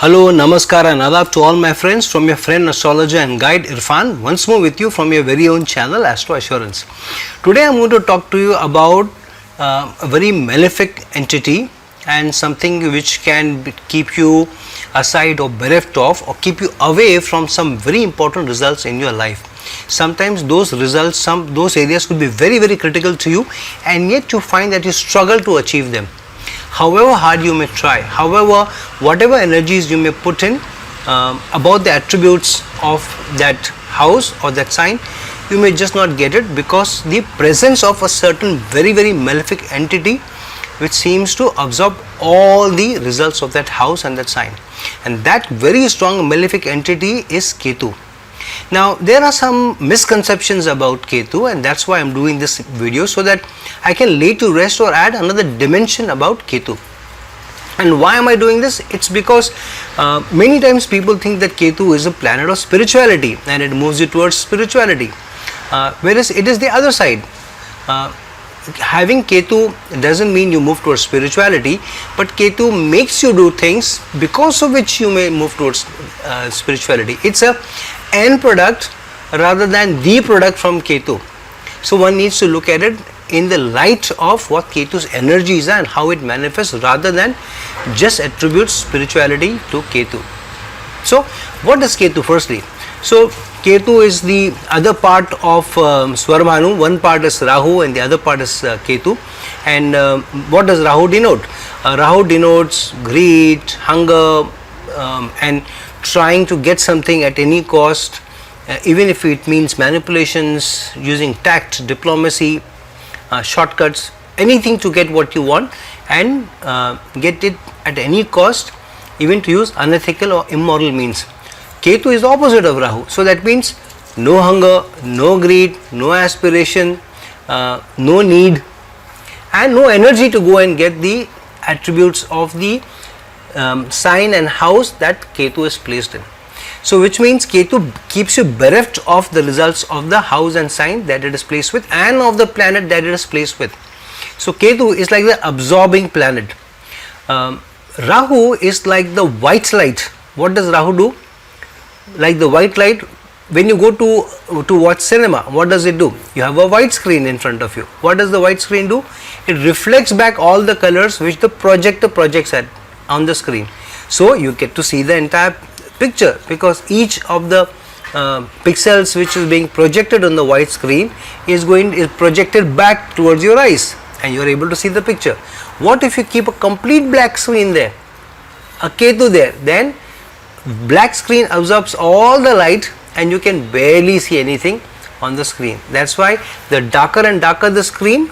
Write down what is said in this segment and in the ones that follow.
Hello, Namaskar and Adab to all my friends from your friend astrologer and guide Irfan, once more with you from your very own channel Astro Assurance. Today I am going to talk to you about a very malefic entity and something which can keep you aside or bereft of or keep you away from some very important results in your life. Sometimes those results, those areas could be very critical to you, and yet you find that you struggle to achieve them. However hard you may try, however whatever energies you may put in about the attributes of that house or that sign, you may just not get it because the presence of a certain very malefic entity which seems to absorb all the results of that house and that sign, and that very strong malefic entity is Ketu. Now there are some misconceptions about Ketu, and that's why I am doing this video, so that I can lay to rest or add another dimension about Ketu. And why am I doing this? It's because many times people think that Ketu is a planet of spirituality and it moves you towards spirituality, whereas it is the other side. Having Ketu doesn't mean you move towards spirituality, but Ketu makes you do things because of which you may move towards spirituality. It's a end product rather than the product from Ketu. So one needs to look at it in the light of what Ketu's energies are and how it manifests, rather than just attribute spirituality to Ketu. So what is Ketu firstly? So Ketu is the other part of Swarbhanu. One part is Rahu and the other part is Ketu. And what does Rahu denote? Rahu denotes greed, hunger, and trying to get something at any cost, even if it means manipulations, using tact, diplomacy, shortcuts, anything to get what you want, and get it at any cost, even to use unethical or immoral means. Ketu is the opposite of Rahu, so that means no hunger, no greed, no aspiration, no need, and no energy to go and get the attributes of the sign and house that Ketu is placed in. So which means Ketu keeps you bereft of the results of the house and sign that it is placed with, and of the planet that it is placed with. So Ketu is like the absorbing planet. Rahu is like the white light. What does Rahu do? Like the white light, when you go to watch cinema, what does it do? You have a white screen in front of you. What does the white screen do? It reflects back all the colors which the projector projects at on the screen. So you get to see the entire picture, because each of the pixels which is being projected on the white screen is projected back towards your eyes, and you are able to see the picture. What if you keep a complete black screen there, a Ketu there? Then black screen absorbs all the light and you can barely see anything on the screen. That's why the darker and darker the screen,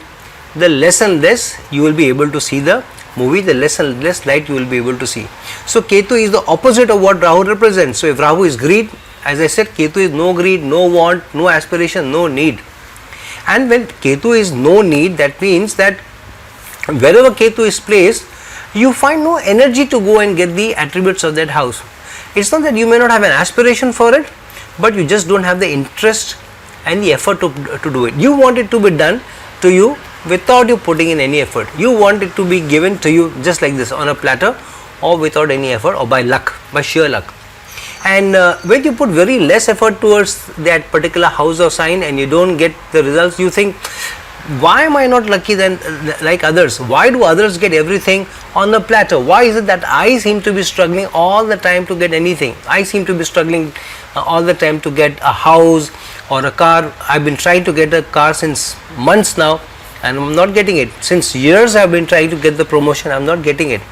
the less and less you will be able to see the movie, the less and less light you will be able to see. So Ketu is the opposite of what Rahu represents. So if Rahu is greed, as I said, Ketu is no greed, no want, no aspiration, no need. And when Ketu is no need, that means that wherever Ketu is placed, you find no energy to go and get the attributes of that house. It's not that you may not have an aspiration for it, but you just don't have the interest and the effort to do it. You want it to be done to you without you putting in any effort. You want it to be given to you just like this, on a platter, or without any effort, or by luck, by sheer luck. And when you put very less effort towards that particular house or sign and you don't get the results, you think, why am I not lucky than like others? Why do others get everything on the platter? Why is it that I seem to be struggling all the time to get anything? I seem to be struggling all the time to get a house or a car. I've been trying to get a car since months now, and I'm not getting it. Since years I've been trying to get the promotion, I'm not getting it.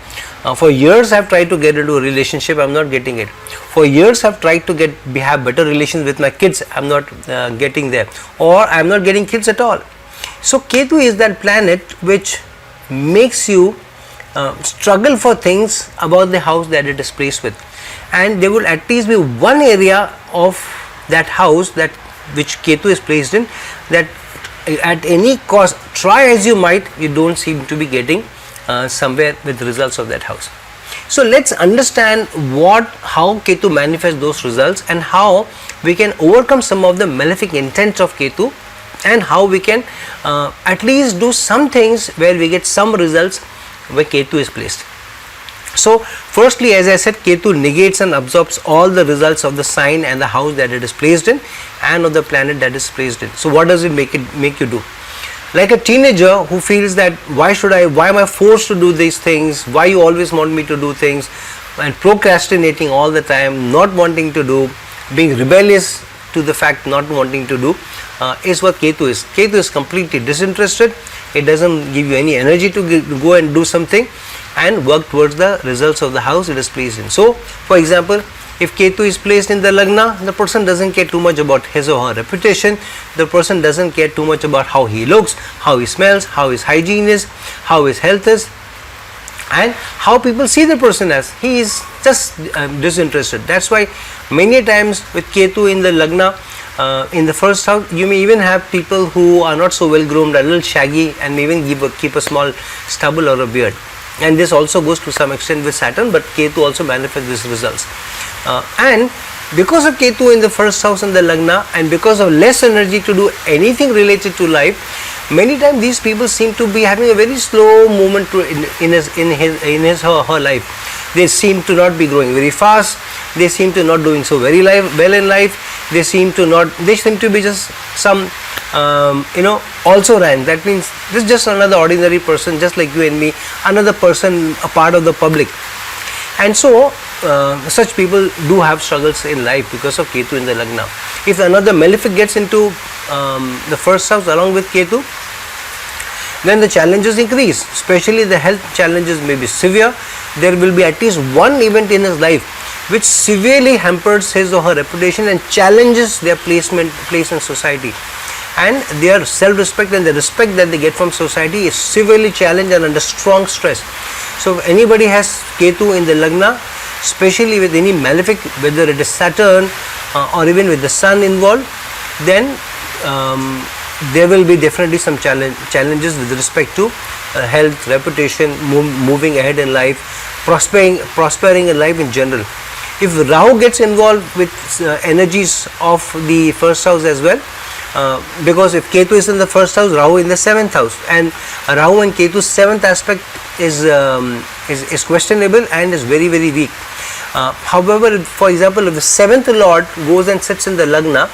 For years I've tried to get into a relationship, I'm not getting it. For years I've tried to have better relations with my kids, I'm not getting there, or I'm not getting kids at all. So Ketu is that planet which makes you struggle for things about the house that it is placed with, and there will at least be one area of that house that which Ketu is placed in, that at any cost, try as you might, you don't seem to be getting somewhere with the results of that house. So let's understand how Ketu manifests those results, and how we can overcome some of the malefic intent of Ketu, and how we can at least do some things where we get some results where Ketu is placed. So firstly, as I said, Ketu negates and absorbs all the results of the sign and the house that it is placed in and of the planet that is placed in. So what does it make you do? Like a teenager who feels that why am I forced to do these things, why you always want me to do things, and procrastinating all the time, not wanting to do, being rebellious to the fact not wanting to do, is what Ketu is. Ketu is completely disinterested. It doesn't give you any energy to go and do something and work towards the results of the house it is placed in. So for example, if Ketu is placed in the Lagna, the person doesn't care too much about his or her reputation, the person doesn't care too much about how he looks, how he smells, how his hygiene is, how his health is, and how people see the person as. He is just disinterested. That's why many times with Ketu in the Lagna, in the first house, you may even have people who are not so well groomed, a little shaggy, and may even keep a small stubble or a beard. And this also goes to some extent with Saturn, but Ketu also manifests these results. And because of Ketu in the first house in the Lagna, and because of less energy to do anything related to life, many times these people seem to be having a very slow movement in his or her life. They seem to not be growing very fast. They seem to not doing so very well in life. They seem to be just some also ran. That means this is just another ordinary person, just like you and me, another person, a part of the public. And so such people do have struggles in life because of Ketu in the Lagna. If another malefic gets into the first house along with Ketu, then the challenges increase, especially the health challenges may be severe. There will be at least one event in his life which severely hampers his or her reputation and challenges their place in society, and their self-respect and the respect that they get from society is severely challenged and under strong stress. So if anybody has Ketu in the Lagna, especially with any malefic, whether it is Saturn or even with the Sun involved, then there will be definitely some challenges with respect to health, reputation, moving ahead in life, prospering in life in general. If Rahu gets involved with energies of the first house as well, because if Ketu is in the first house, Rahu in the 7th house, and Rahu and Ketu's 7th aspect is questionable and is very, very weak. However, for example, if the 7th lord goes and sits in the Lagna,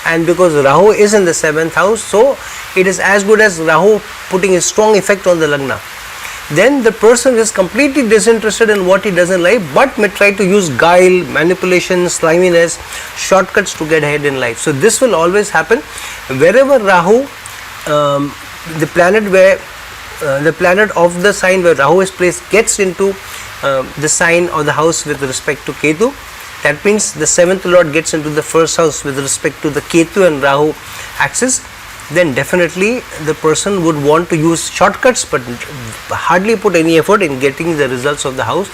and because Rahu is in the 7th house, so it is as good as Rahu putting a strong effect on the Lagna. Then the person is completely disinterested in what he doesn't like, but may try to use guile, manipulation, sliminess, shortcuts to get ahead in life. So this will always happen wherever Rahu, the planet of the sign where Rahu is placed, gets into the sign or the house with respect to Ketu. That means the 7th lord gets into the first house with respect to the Ketu and Rahu axis. Then definitely the person would want to use shortcuts, but hardly put any effort in getting the results of the house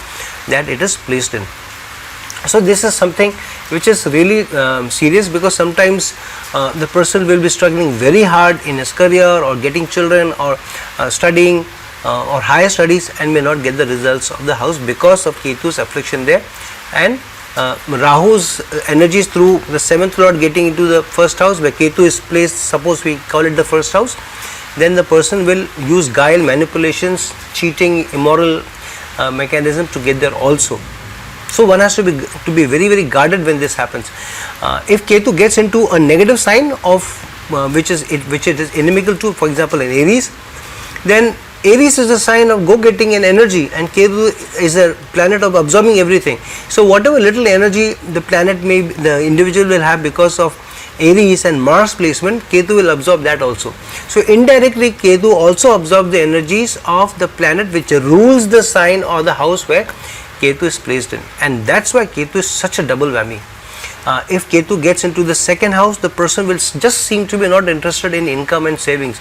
that it is placed in. So this is something which is really serious, because sometimes the person will be struggling very hard in his career or getting children or studying or higher studies, and may not get the results of the house because of Ketu's affliction there, and Rahu's energies through the 7th lord getting into the first house where Ketu is placed. Suppose we call it the first house, then the person will use guile, manipulations, cheating, immoral mechanism to get there also. So one has to be very, very guarded when this happens. If Ketu gets into a negative sign of which it is inimical to, for example in Aries, then Aries is a sign of go-getting and energy, and Ketu is a planet of absorbing everything. So whatever little energy the individual will have because of Aries and Mars placement, Ketu will absorb that also. So indirectly Ketu also absorbs the energies of the planet which rules the sign or the house where Ketu is placed in, and that's why Ketu is such a double whammy. If Ketu gets into the 2nd house, the person will just seem to be not interested in income and savings.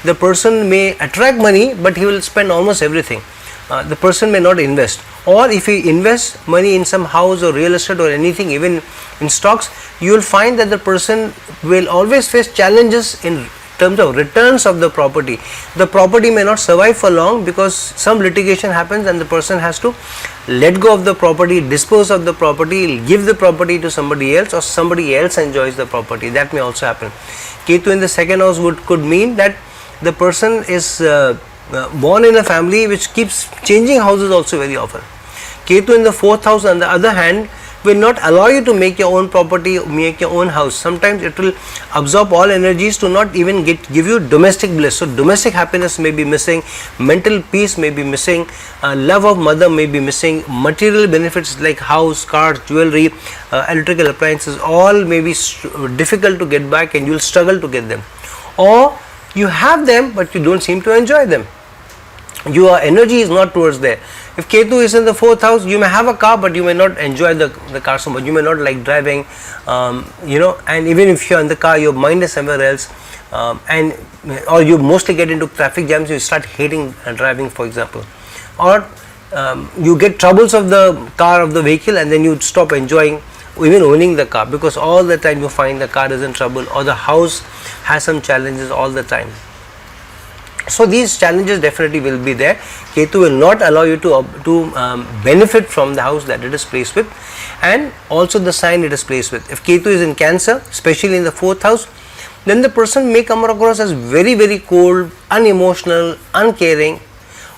The person may attract money, but he will spend almost everything. The person may not invest, or if he invests money in some house or real estate or anything, even in stocks, you will find that the person will always face challenges in terms of returns of the property. The property may not survive for long because some litigation happens and the person has to let go of the property, dispose of the property, give the property to somebody else, or somebody else enjoys the property. That may also happen. Ketu in the 2nd house could mean that the person is born in a family which keeps changing houses also very often. Ketu in the 4th house on the other hand will not allow you to make your own property, make your own house. Sometimes it will absorb all energies to not even give you domestic bliss. So domestic happiness may be missing, mental peace may be missing, love of mother may be missing, material benefits like house, cars, jewelry, electrical appliances, all may be difficult to get back and you will struggle to get them. Or you have them but you don't seem to enjoy them. Your energy is not towards there. If Ketu is in the 4th house, you may have a car but you may not enjoy the car so much. You may not like driving, and even if you are in the car, your mind is somewhere else, or you mostly get into traffic jams, you start hating driving, for example. Or you get troubles of the car, of the vehicle, and then you stop enjoying even owning the car because all the time you find the car is in trouble or the house has some challenges all the time. So these challenges definitely will be there. Ketu will not allow you to benefit from the house that it is placed with, and also the sign it is placed with. If Ketu is in Cancer, especially in the 4th house, then the person may come across as very, very cold, unemotional, uncaring.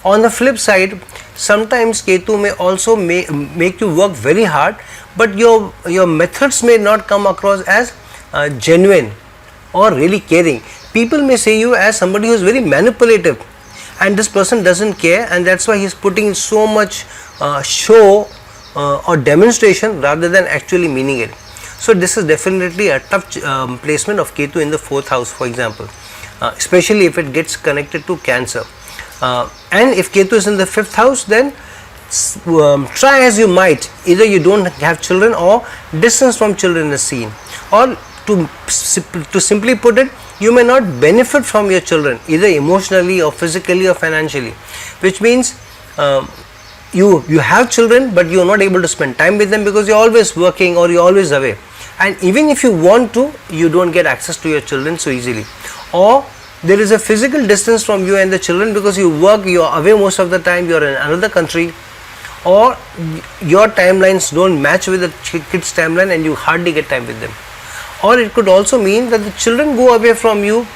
On the flip side, sometimes Ketu may also make you work very hard, but your methods may not come across as genuine or really caring. People may see you as somebody who is very manipulative, and this person doesn't care, and that's why he is putting so much show or demonstration rather than actually meaning it. So this is definitely a tough placement of Ketu in the 4th house, for example, especially if it gets connected to Cancer. And if Ketu is in the 5th house, then try as you might, either you don't have children or distance from children is seen, or to simply put it, you may not benefit from your children either emotionally or physically or financially, which means you have children but you are not able to spend time with them because you are always working or you are always away, and even if you want to, you don't get access to your children so easily, or there is a physical distance from you and the children because you work, you are away most of the time, you are in another country, or your timelines don't match with the kids' timeline and you hardly get time with them. Or it could also mean that the children go away from you,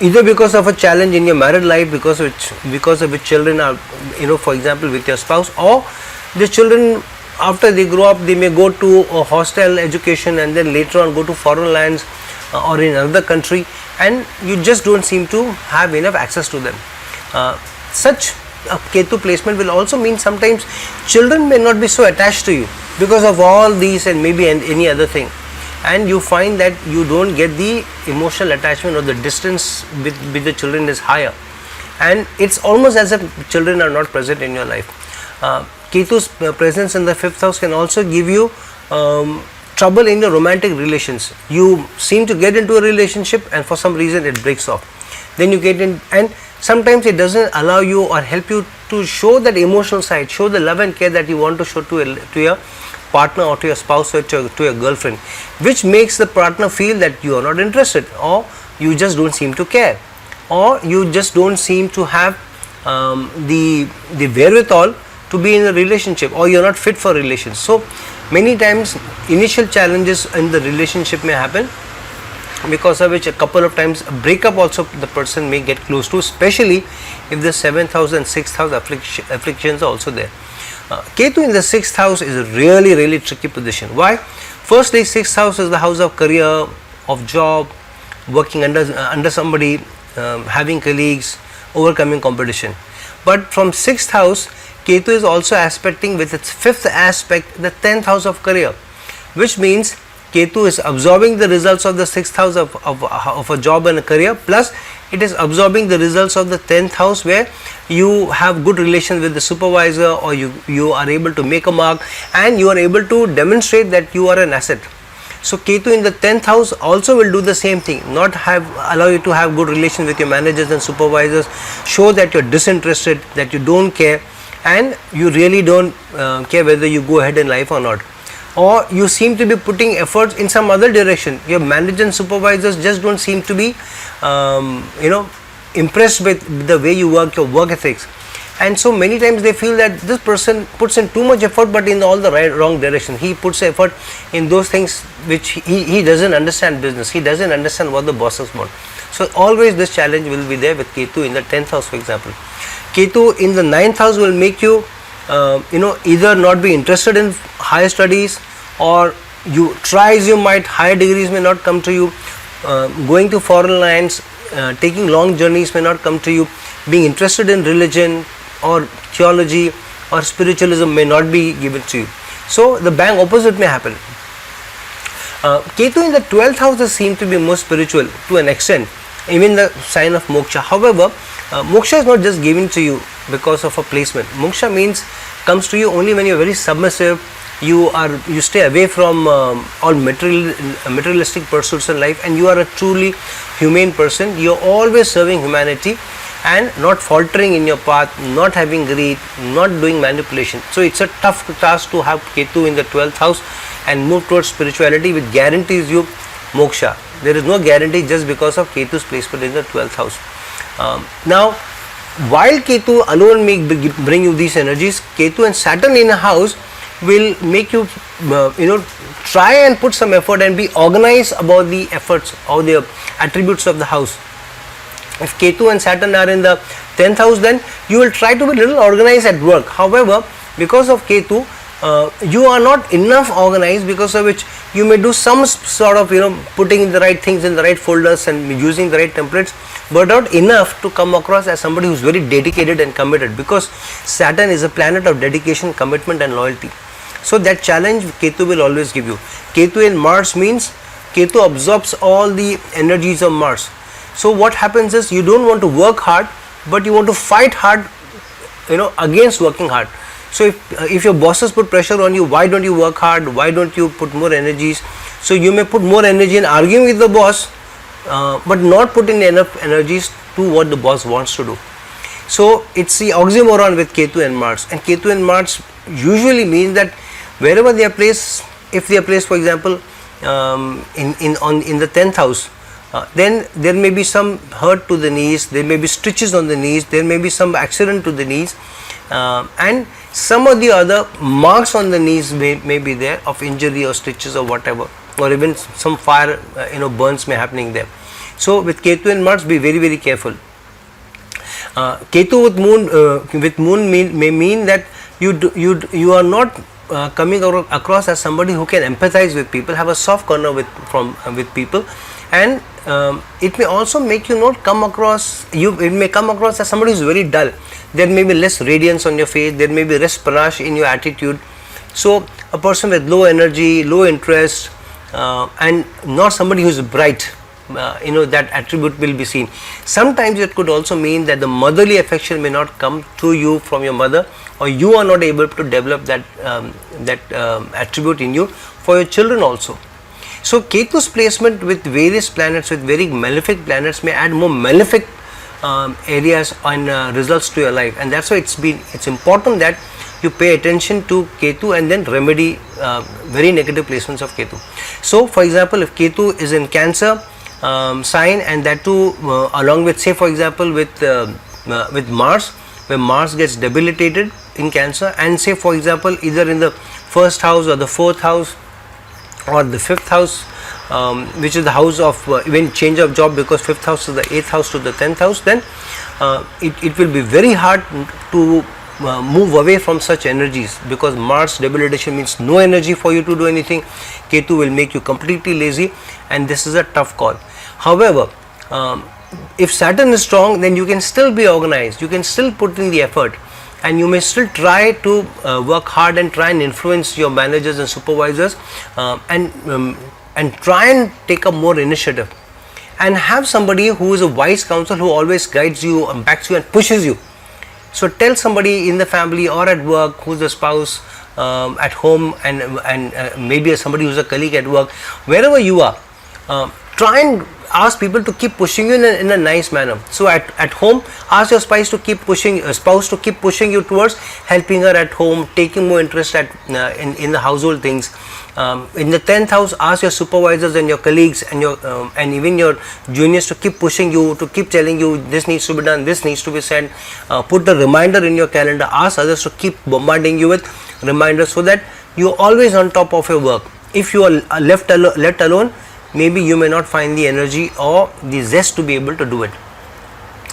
either because of a challenge in your married life, because of which children are, for example, with your spouse, or the children after they grow up, they may go to a hostel education and then later on go to foreign lands or in another country, and you just don't seem to have enough access to them. Such a Ketu placement will also mean sometimes children may not be so attached to you because of all these and maybe any other thing, and you find that you don't get the emotional attachment or the distance with the children is higher, and it's almost as if children are not present in your life. Ketu's presence in the 5th house can also give you trouble in your romantic relations. You seem to get into a relationship and for some reason it breaks off, then you get in, and sometimes it doesn't allow you or help you to show that emotional side, show the love and care that you want to show to your partner or to your spouse or to your girlfriend, which makes the partner feel that you are not interested, or you just don't seem to care, or you just don't seem to have the wherewithal to be in a relationship, or you are not fit for relations. So many times initial challenges in the relationship may happen, because of which a couple of times a breakup also the person may get close to, especially if the 7th house and 6th house afflictions are also there. Ketu in the 6th house is a really, really tricky position. Why? Firstly, 6th house is the house of career, of job, working under somebody, having colleagues, overcoming competition. But from 6th house, Ketu is also aspecting with its 5th aspect the 10th house of career, which means Ketu is absorbing the results of the 6th house of a job and a career, plus it is absorbing the results of the 10th house where you have good relations with the supervisor, or you are able to make a mark and you are able to demonstrate that you are an asset. So Ketu in the 10th house also will do the same thing, not allow you to have good relations with your managers and supervisors, show that you are disinterested, that you don't care, and you really don't care whether you go ahead in life or not, or you seem to be putting efforts in some other direction. Your managers and supervisors just don't seem to be impressed with the way you work, your work ethics, and so many times they feel that this person puts in too much effort but in all the wrong direction. He puts effort in those things which he doesn't understand business, he doesn't understand what the bosses want. So always this challenge will be there with Ketu in the 10th house, for example. Ketu in the 9th house will make you, either not be interested in higher studies, or you try as you might, higher degrees may not come to you, going to foreign lands, taking long journeys may not come to you, being interested in religion or theology or spiritualism may not be given to you. So the bang opposite may happen. Ketu in the 12th house is seen to be more spiritual to an extent, even the sign of moksha. However, moksha is not just given to you because of a placement. Moksha means comes to you only when you are very submissive, you stay away from all materialistic pursuits in life, and you are a truly humane person. You are always serving humanity and not faltering in your path, not having greed, not doing manipulation. So it's a tough task to have Ketu in the 12th house and move towards spirituality, which guarantees you moksha. There is no guarantee just because of Ketu's placement in the 12th house. Now, while Ketu alone may bring you these energies, Ketu and Saturn in a house will make you, try and put some effort and be organized about the efforts or the attributes of the house. If Ketu and Saturn are in the 10th house, then you will try to be a little organized at work. However, because of Ketu, you are not enough organized, because of which you may do some sort of putting the right things in the right folders and using the right templates, but not enough to come across as somebody who is very dedicated and committed, because Saturn is a planet of dedication, commitment and loyalty. So that challenge Ketu will always give you. Ketu in Mars means Ketu absorbs all the energies of Mars. So what happens is, you don't want to work hard, but you want to fight hard, against working hard. So if your bosses put pressure on you, why don't you work hard? Why don't you put more energies? So you may put more energy in arguing with the boss, but not putting enough energies to what the boss wants to do. So it's the oxymoron with Ketu and Mars. And Ketu and Mars usually means that wherever they are placed, if they are placed, for example, in the 10th house, then there may be some hurt to the knees, there may be stitches on the knees, there may be some accident to the knees, and some of the other marks on the knees may be there of injury or stitches or whatever, or even some fire burns may happening there. So with Ketu and Mars, be very, very careful. Ketu with moon may mean that you are not coming across as somebody who can empathize with people, have a soft corner with people, and it may also make you not come across, it may come across as somebody who is very dull. There may be less radiance on your face, there may be less panache in your attitude. So a person with low energy, low interest, and not somebody who is bright, that attribute will be seen. Sometimes it could also mean that the motherly affection may not come to you from your mother, or you are not able to develop that attribute in you for your children also. So Ketu's placement with various planets, with very malefic planets, may add more malefic areas and results to your life, and that's why it's important that you pay attention to Ketu and then remedy very negative placements of Ketu. So for example, if Ketu is in Cancer sign, and that too along with, say for example, with Mars, where Mars gets debilitated in Cancer, and say for example either in the 1st house or the 4th house or the 5th house, which is the house of even change of job, because 5th house is the 8th house to the 10th house, then it will be very hard to move away from such energies, because Mars debilitation means no energy for you to do anything. Ketu will make you completely lazy, and this is a tough call. However, if Saturn is strong, then you can still be organized, you can still put in the effort, and you may still try to work hard and try and influence your managers and supervisors, and try and take up more initiative, and have somebody who is a wise counsel, who always guides you and backs you and pushes you. So tell somebody in the family or at work, who's a spouse, at home, and maybe somebody who's a colleague at work, wherever you are, try and ask people to keep pushing you in a nice manner. So at home, ask your spouse to keep pushing you towards helping her at home, taking more interest in the household things. In the 10th house, ask your supervisors and your colleagues and and even your juniors to keep pushing you, to keep telling you this needs to be done, this needs to be said. Put a reminder in your calendar. Ask others to keep bombarding you with reminders, so that you are always on top of your work. If you are left alone, maybe you may not find the energy or the zest to be able to do it.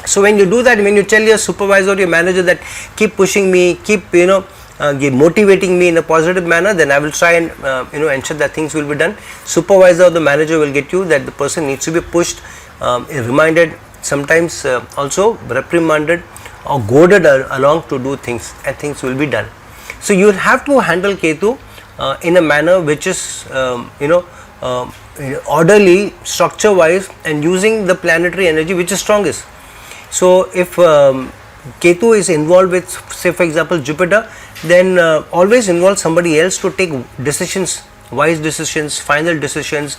So when you do that, when you tell your supervisor or your manager that keep pushing me, keep motivating me in a positive manner, then I will try and ensure that things will be done. Supervisor or the manager will get you that the person needs to be pushed, reminded, sometimes also reprimanded or goaded along to do things, and things will be done. So you have to handle Ketu in a manner which is orderly, structure wise, and using the planetary energy which is strongest. So if Ketu is involved with, say for example, Jupiter, then always involve somebody else to take decisions, wise decisions, final decisions,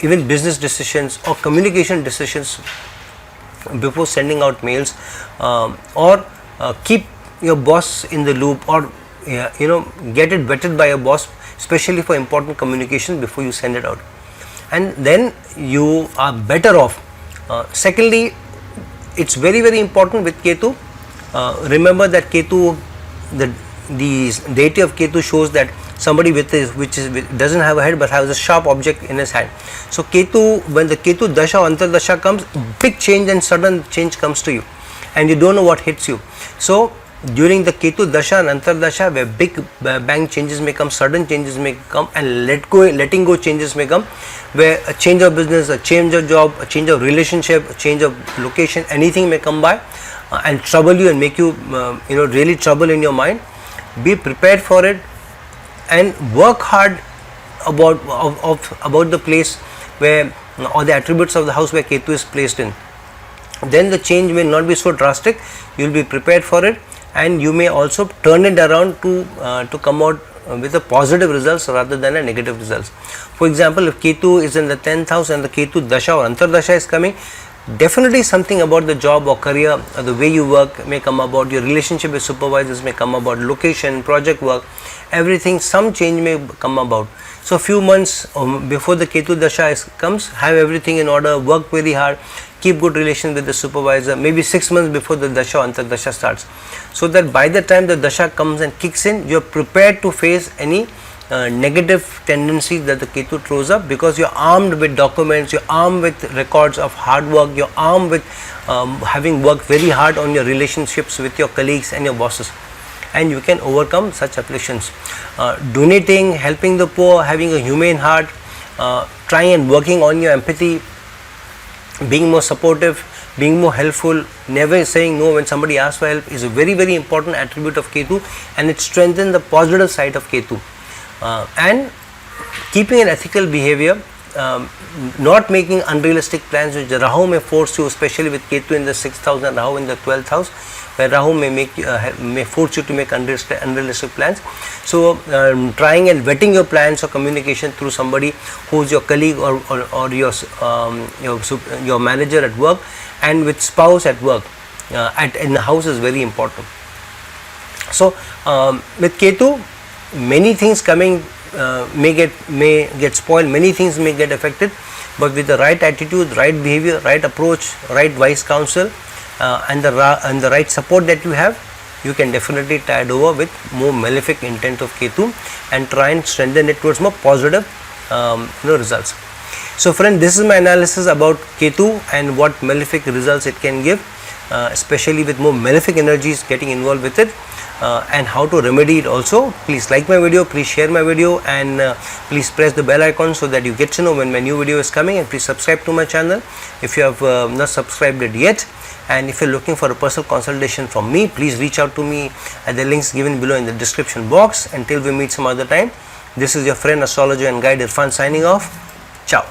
even business decisions or communication decisions before sending out mails, or keep your boss in the loop, or get it vetted by your boss, especially for important communication before you send it out, and then you are better off. Secondly, it's very, very important with Ketu. Remember that Ketu, the deity of Ketu shows that somebody doesn't have a head but has a sharp object in his hand. So Ketu, when the Ketu Dasha or Antardasha comes, big change and sudden change comes to you, and you don't know what hits you. So during the Ketu Dasha and Antardasha, where big bang changes may come, sudden changes may come, and letting go changes may come, where a change of business, a change of job, a change of relationship, a change of location, anything may come by and trouble you and make you really trouble in your mind. Be prepared for it and work hard about the place where, or the attributes of the house where Ketu is placed in. Then the change may not be so drastic. You will be prepared for it, and you may also turn it around to come out with a positive results rather than a negative results. For example, if Ketu is in the 10th house and the Ketu Dasha or Antardasha is coming, definitely something about the job or career or the way you work may come about, your relationship with supervisors may come about, location, project work, everything, some change may come about. So few months before the Ketu Dasha comes, have everything in order, work very hard, keep good relations with the supervisor, maybe 6 months before the Dasha or Antardasha starts, so that by the time the Dasha comes and kicks in, you are prepared to face any negative tendencies that the Ketu throws up, because you are armed with documents, you are armed with records of hard work, you are armed with having worked very hard on your relationships with your colleagues and your bosses, and you can overcome such afflictions. Donating, helping the poor, having a humane heart, trying and working on your empathy, being more supportive, being more helpful, never saying no when somebody asks for help is a very, very important attribute of Ketu, and it strengthens the positive side of Ketu. And keeping an ethical behavior, not making unrealistic plans which Rahu may force you, especially with Ketu in the 6th house and Rahu in the 12th house, where Rahu may force you to make unrealistic plans. So trying and vetting your plans or communication through somebody who is your colleague or your manager at work, and with spouse at work, in the house is very important. So with Ketu, many things coming may get spoiled, many things may get affected, but with the right attitude, right behavior, right approach, right wise counsel, and the right support that you have, you can definitely tide over with more malefic intent of Ketu and try and strengthen it towards more positive results. So friend, this is my analysis about Ketu and what malefic results it can give, especially with more malefic energies getting involved with it, and how to remedy it also. Please like my video, please share my video, and please press the bell icon so that you get to know when my new video is coming, and please subscribe to my channel if you have not subscribed it yet. And if you are looking for a personal consultation from me, please reach out to me at the links given below in the description box. Until we meet some other time, this is your friend, astrologer and guide Irfan signing off. Ciao.